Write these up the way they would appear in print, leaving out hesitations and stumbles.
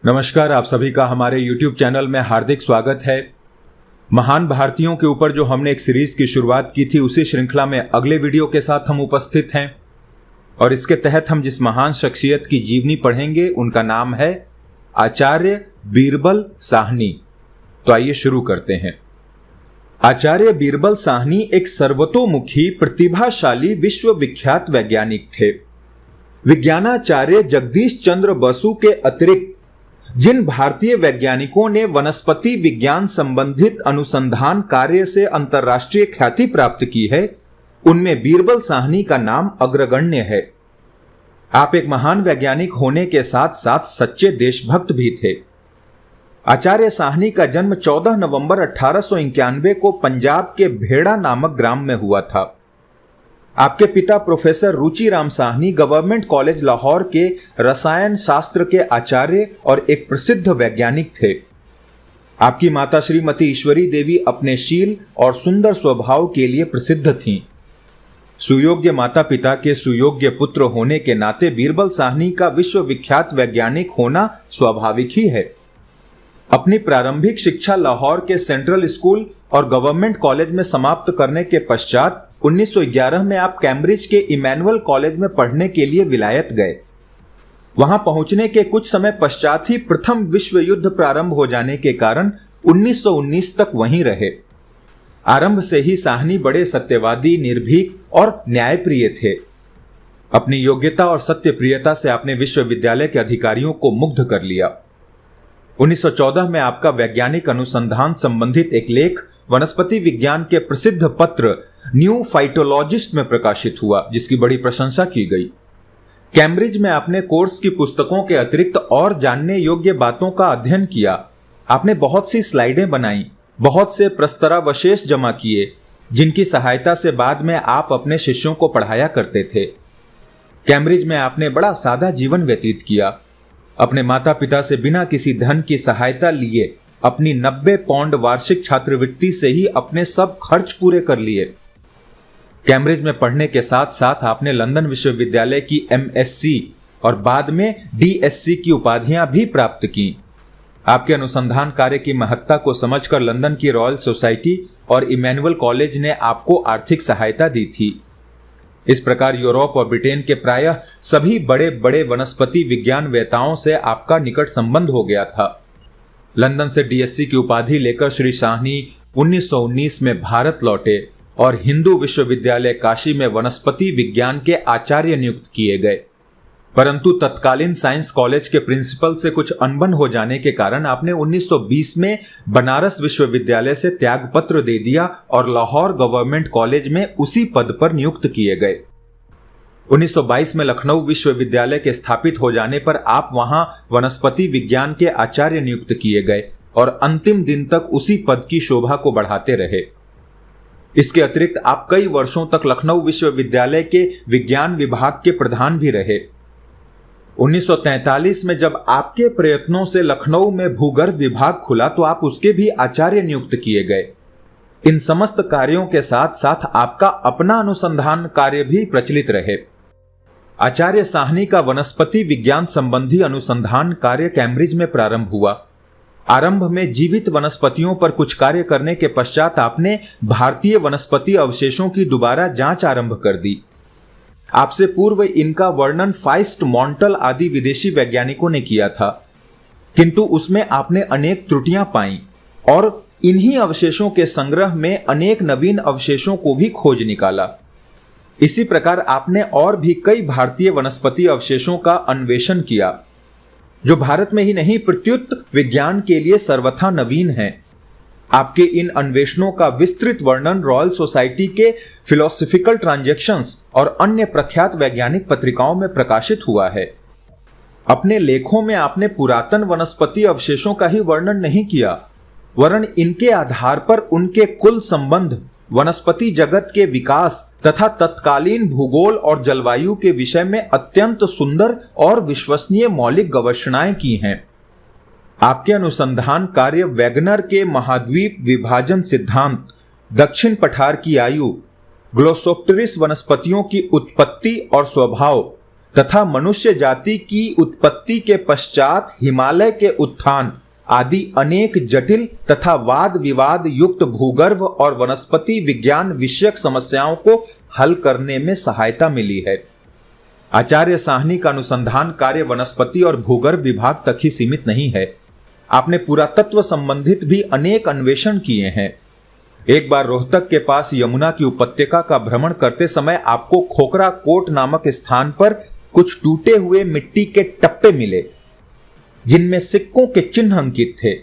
नमस्कार, आप सभी का हमारे YouTube चैनल में हार्दिक स्वागत है। महान भारतीयों के ऊपर जो हमने एक सीरीज की शुरुआत की थी, उसी श्रृंखला में अगले वीडियो के साथ हम उपस्थित हैं और इसके तहत हम जिस महान शख्सियत की जीवनी पढ़ेंगे उनका नाम है आचार्य बीरबल साहनी। तो आइए शुरू करते हैं। आचार्य बीरबल साहनी एक सर्वतोमुखी प्रतिभाशाली विश्वविख्यात वैज्ञानिक थे। विज्ञानाचार्य जगदीश चंद्र बसु के अतिरिक्त जिन भारतीय वैज्ञानिकों ने वनस्पति विज्ञान संबंधित अनुसंधान कार्य से अंतर्राष्ट्रीय ख्याति प्राप्त की है, उनमें बीरबल साहनी का नाम अग्रगण्य है। आप एक महान वैज्ञानिक होने के साथ साथ सच्चे देशभक्त भी थे। आचार्य साहनी का जन्म 14 नवंबर 1891 को पंजाब के भेड़ा नामक ग्राम में हुआ था। आपके पिता professor Ruchiram Sahni government college Lahore के रसायन शास्त्र के आचार्य और एक प्रसिद्ध वैज्ञानिक थे। आपकी माता श्रीमती ईश्वरी देवी अपने शील और सुंदर स्वभाव के लिए प्रसिद्ध थीं। सुयोग्य माता पिता के सुयोग्य पुत्र होने के नाते बीरबल साहनी का विश्वविख्यात वैज्ञानिक होना स्वाभाविक ही है। अपनी प्रारंभिक शिक्षा लाहौर के सेंट्रल स्कूल और गवर्नमेंट कॉलेज में समाप्त करने के पश्चात 1911 में आप कैम्ब्रिज के इमैनुअल कॉलेज में पढ़ने के लिए विलायत गए। वहां पहुंचने के कुछ समय पश्चात ही प्रथम विश्व युद्ध प्रारंभ हो जाने के कारण 1919 तक वहीं रहे। आरंभ से ही साहनी बड़े सत्यवादी, निर्भीक और न्यायप्रिय थे। अपनी योग्यता और सत्यप्रियता से आपने विश्वविद्यालय के अधिकारियों को मुग्ध कर लिया। 1914 में आपका वैज्ञानिक अनुसंधान संबंधित एक लेख वनस्पति विज्ञान के प्रसिद्ध पत्र न्यू फाइटोलॉजिस्ट में प्रकाशित हुआ, जिसकी बड़ी प्रशंसा की गई। कैम्ब्रिज में आपने कोर्स की पुस्तकों के अतिरिक्त और जानने योग्य बातों का अध्ययन किया। आपने बहुत सी स्लाइडें बनाई, बहुत से प्रस्तरावशेष जमा किए, जिनकी सहायता से बाद में आप अपने शिष्यों को पढ़ाया करते थे। कैम्ब्रिज में आपने बड़ा सादा जीवन व्यतीत किया। अपने माता पिता से बिना किसी धन की सहायता लिए अपनी 90 पाउंड वार्षिक छात्रवृत्ति से ही अपने सब खर्च पूरे कर लिए। कैम्ब्रिज में पढ़ने के साथ साथ आपने लंदन विश्वविद्यालय की MSc और बाद में DSc की उपाधियां भी प्राप्त की। आपके अनुसंधान कार्य की महत्ता को समझकर लंदन की रॉयल सोसाइटी और इमैनुअल कॉलेज ने आपको आर्थिक सहायता दी थी। इस प्रकार यूरोप और ब्रिटेन के प्रायः सभी बड़े बड़े वनस्पति विज्ञान वेताओं से आपका निकट संबंध हो गया था। लंदन से DSc की उपाधि लेकर श्री साहनी 1919 में भारत लौटे और हिंदू विश्वविद्यालय काशी में वनस्पति विज्ञान के आचार्य नियुक्त किए गए। परंतु तत्कालीन साइंस कॉलेज के प्रिंसिपल से कुछ अनबन हो जाने के कारण आपने 1920 में बनारस विश्वविद्यालय से त्यागपत्र दे दिया और लाहौर गवर्नमेंट कॉलेज में उसी पद पर नियुक्त किए गए। 1922 में लखनऊ विश्वविद्यालय के स्थापित हो जाने पर आप वहां वनस्पति विज्ञान के आचार्य नियुक्त किए गए और अंतिम दिन तक उसी पद की शोभा को बढ़ाते रहे। इसके अतिरिक्त आप कई वर्षों तक लखनऊ विश्वविद्यालय के विज्ञान विभाग के प्रधान भी रहे। 1943 में जब आपके प्रयत्नों से लखनऊ में भूगर्भ विभाग खुला तो आप उसके भी आचार्य नियुक्त किए गए। इन समस्त कार्यों के साथ साथ आपका अपना अनुसंधान कार्य भी प्रचलित रहे। आचार्य साहनी का वनस्पति विज्ञान संबंधी अनुसंधान कार्य कैम्ब्रिज में प्रारंभ हुआ। आरंभ में जीवित वनस्पतियों पर कुछ कार्य करने के पश्चात आपने भारतीय वनस्पति अवशेषों की दोबारा जांच आरंभ कर दी। आपसे पूर्व इनका वर्णन फाइस्ट, मॉन्टल आदि विदेशी वैज्ञानिकों ने किया था, किंतु उसमें आपने अनेक त्रुटियां पाई और इन्हीं अवशेषों के संग्रह में अनेक नवीन अवशेषों को भी खोज निकाला। इसी प्रकार आपने और भी कई भारतीय वनस्पति अवशेषों का अन्वेषण किया, जो भारत में ही नहीं प्रत्युत विज्ञान के लिए सर्वथा नवीन हैं। आपके इन अन्वेषणों का विस्तृत वर्णन रॉयल सोसाइटी के फिलोसॉफिकल ट्रांजैक्शंस और अन्य प्रख्यात वैज्ञानिक पत्रिकाओं में प्रकाशित हुआ है। अपने लेखों में आपने पुरातन वनस्पति अवशेषों का ही वर्णन नहीं किया, वरन इनके आधार पर उनके कुल संबंध, वनस्पति जगत के विकास तथा तत्कालीन भूगोल और जलवायु के विषय में अत्यंत सुंदर और विश्वसनीय मौलिक गवेषणाएं की हैं। आपके अनुसंधान कार्य वैगनर के महाद्वीप विभाजन सिद्धांत, दक्षिण पठार की आयु, ग्लोसोप्टेरिस वनस्पतियों की उत्पत्ति और स्वभाव, तथा मनुष्य जाति की उत्पत्ति के पश्चात हिमालय के उत्थान आदि अनेक जटिल तथा वाद विवाद युक्त भूगर्भ और वनस्पति विज्ञान विषयक समस्याओं को हल करने में सहायता मिली है। आचार्य साहनी का अनुसंधान कार्य वनस्पति और भूगर्भ विभाग तक ही सीमित नहीं है। आपने पुरातत्व संबंधित भी अनेक अन्वेषण किए हैं। एक बार रोहतक के पास यमुना की उपत्यका का भ्रमण करते समय आपको खोखरा कोट नामक स्थान पर कुछ टूटे हुए मिट्टी के टप्पे मिले, जिनमें सिक्कों के चिन्ह अंकित थे।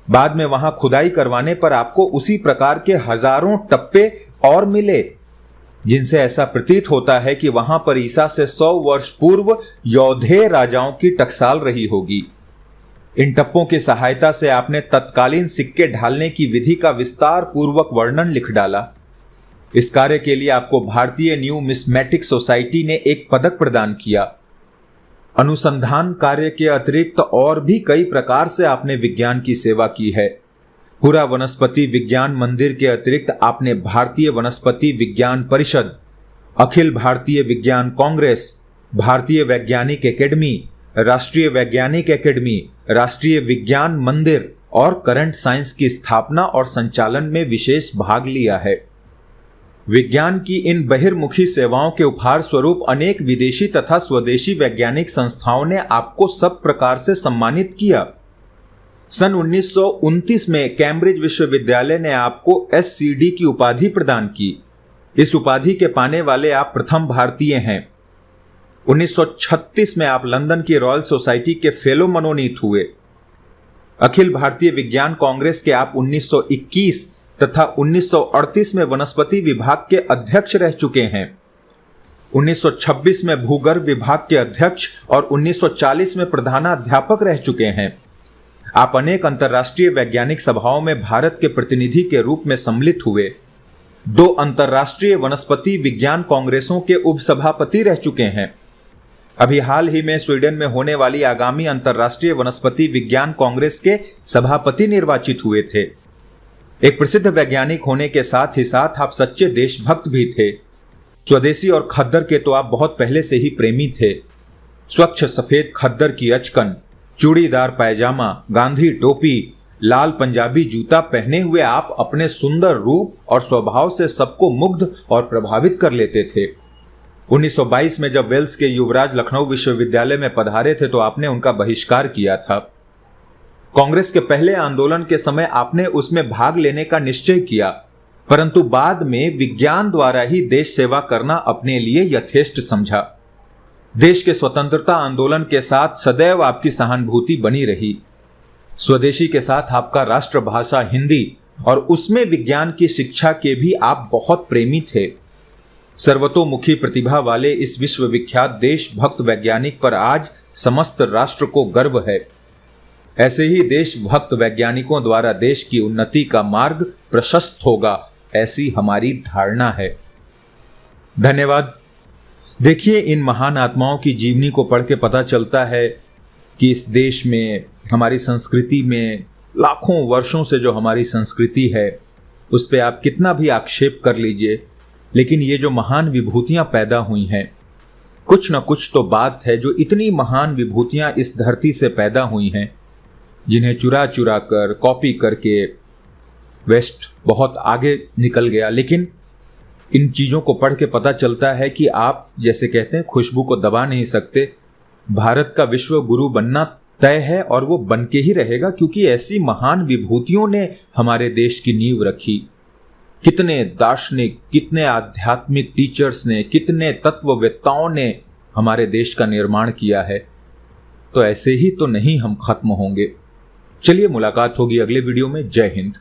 बाद में वहां खुदाई करवाने पर आपको उसी प्रकार के हजारों टप्पे और मिले, जिनसे ऐसा प्रतीत होता है कि वहां पर ईसा से 100 वर्ष पूर्व यौधेय राजाओं की टकसाल रही होगी। इन टप्पों की सहायता से आपने तत्कालीन सिक्के ढालने की विधि का विस्तार पूर्वक वर्णन लिख डाला। इस कार्य के लिए आपको भारतीय न्यूमिस्मेटिक सोसाइटी ने एक पदक प्रदान किया। अनुसंधान कार्य के अतिरिक्त और भी कई प्रकार से आपने विज्ञान की सेवा की है। पूरा वनस्पति विज्ञान मंदिर के अतिरिक्त आपने भारतीय वनस्पति विज्ञान परिषद, अखिल भारतीय विज्ञान कांग्रेस, भारतीय वैज्ञानिक एकेडमी, राष्ट्रीय वैज्ञानिक एकेडमी, राष्ट्रीय विज्ञान मंदिर और करंट साइंस की स्थापना और संचालन में विशेष भाग लिया है। विज्ञान की इन बहिर्मुखी सेवाओं के उपहार स्वरूप अनेक विदेशी तथा स्वदेशी वैज्ञानिक संस्थाओं ने आपको सब प्रकार से सम्मानित किया। सन 1929 में कैम्ब्रिज विश्वविद्यालय ने आपको SCD की उपाधि प्रदान की। इस उपाधि के पाने वाले आप प्रथम भारतीय हैं। 1936 में आप लंदन की रॉयल सोसाइटी के फेलो मनोनीत हुए। अखिल भारतीय विज्ञान कांग्रेस के आप 1921 तथा 1938 में वनस्पति विभाग के अध्यक्ष रह चुके हैं। 1926 में भूगर्भ विभाग के अध्यक्ष और 1940 में प्रधानाध्यापक रह चुके हैं। आप अनेक अंतर्राष्ट्रीय वैज्ञानिक सभाओं में भारत के प्रतिनिधि के रूप में सम्मिलित हुए। 2 अंतर्राष्ट्रीय वनस्पति विज्ञान कांग्रेसों के उपसभापति रह चुके हैं। अभी हाल ही में स्वीडन में होने वाली आगामी अंतर्राष्ट्रीय वनस्पति विज्ञान कांग्रेस के सभापति निर्वाचित हुए थे। एक प्रसिद्ध वैज्ञानिक होने के साथ ही साथ आप सच्चे देशभक्त भी थे। स्वदेशी और खद्दर के तो आप बहुत पहले से ही प्रेमी थे। स्वच्छ सफेद खद्दर की अचकन, चूड़ीदार पायजामा, गांधी टोपी, लाल पंजाबी जूता पहने हुए आप अपने सुंदर रूप और स्वभाव से सबको मुग्ध और प्रभावित कर लेते थे। 1922 में जब वेल्स के युवराज लखनऊ विश्वविद्यालय में पधारे थे तो आपने उनका बहिष्कार किया था। कांग्रेस के पहले आंदोलन के समय आपने उसमें भाग लेने का निश्चय किया, परंतु बाद में विज्ञान द्वारा ही देश सेवा करना अपने लिए यथेष्ट समझा। देश के स्वतंत्रता आंदोलन के साथ सदैव आपकी सहानुभूति बनी रही। स्वदेशी के साथ आपका राष्ट्रभाषा हिंदी और उसमें विज्ञान की शिक्षा के भी आप बहुत प्रेमी थे। सर्वतोमुखी प्रतिभा वाले इस विश्वविख्यात देशभक्त वैज्ञानिक पर आज समस्त राष्ट्र को गर्व है। ऐसे ही देशभक्त वैज्ञानिकों द्वारा देश की उन्नति का मार्ग प्रशस्त होगा, ऐसी हमारी धारणा है। धन्यवाद। देखिए, इन महान आत्माओं की जीवनी को पढ़ के पता चलता है कि इस देश में, हमारी संस्कृति में, लाखों वर्षों से जो हमारी संस्कृति है उस पे आप कितना भी आक्षेप कर लीजिए, लेकिन ये जो महान विभूतियां पैदा हुई हैं, कुछ न कुछ तो बात है। जो इतनी महान विभूतियां इस धरती से पैदा हुई हैं, जिन्हें चुरा चुरा कर, कॉपी करके वेस्ट बहुत आगे निकल गया, लेकिन इन चीज़ों को पढ़ के पता चलता है कि आप जैसे कहते हैं खुशबू को दबा नहीं सकते। भारत का विश्व गुरु बनना तय है और वो बन के ही रहेगा, क्योंकि ऐसी महान विभूतियों ने हमारे देश की नींव रखी। कितने दार्शनिक, कितने आध्यात्मिक टीचर्स ने, कितने तत्ववेत्ताओं ने हमारे देश का निर्माण किया है। तो ऐसे ही तो नहीं हम खत्म होंगे। चलिए, मुलाकात होगी अगले वीडियो में। जय हिंद।